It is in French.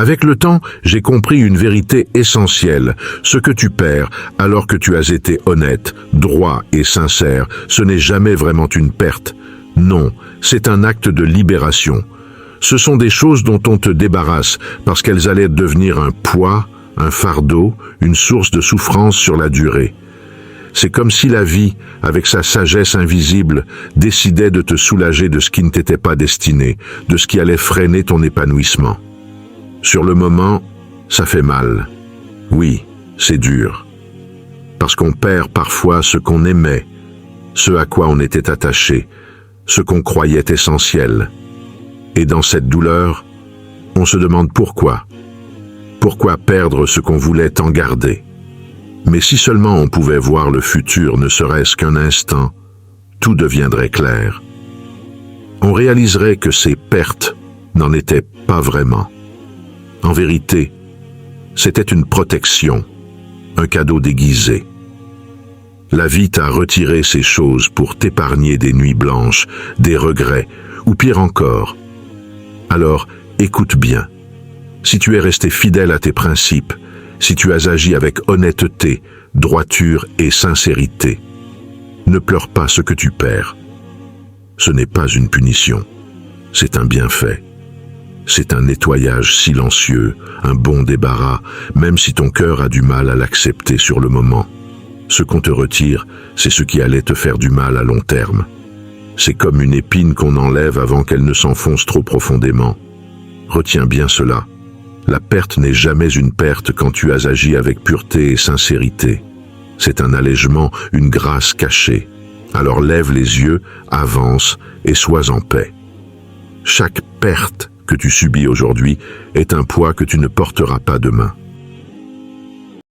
Avec le temps, j'ai compris une vérité essentielle. Ce que tu perds, alors que tu as été honnête, droit et sincère, ce n'est jamais vraiment une perte. Non, c'est un acte de libération. Ce sont des choses dont on te débarrasse parce qu'elles allaient devenir un poids, un fardeau, une source de souffrance sur la durée. C'est comme si la vie, avec sa sagesse invisible, décidait de te soulager de ce qui ne t'était pas destiné, de ce qui allait freiner ton épanouissement. Sur le moment, ça fait mal. Oui, c'est dur. Parce qu'on perd parfois ce qu'on aimait, ce à quoi on était attaché, ce qu'on croyait essentiel. Et dans cette douleur, on se demande pourquoi. Pourquoi perdre ce qu'on voulait tant garder? Mais si seulement on pouvait voir le futur ne serait-ce qu'un instant, tout deviendrait clair. On réaliserait que ces pertes n'en étaient pas vraiment. En vérité, c'était une protection, un cadeau déguisé. La vie t'a retiré ces choses pour t'épargner des nuits blanches, des regrets, ou pire encore. Alors, écoute bien. Si tu es resté fidèle à tes principes, si tu as agi avec honnêteté, droiture et sincérité, ne pleure pas ce que tu perds. Ce n'est pas une punition, c'est un bienfait. C'est un nettoyage silencieux, un bon débarras, même si ton cœur a du mal à l'accepter sur le moment. Ce qu'on te retire, c'est ce qui allait te faire du mal à long terme. C'est comme une épine qu'on enlève avant qu'elle ne s'enfonce trop profondément. Retiens bien cela. La perte n'est jamais une perte quand tu as agi avec pureté et sincérité. C'est un allègement, une grâce cachée. Alors lève les yeux, avance et sois en paix. Chaque perte que tu subis aujourd'hui est un poids que tu ne porteras pas demain.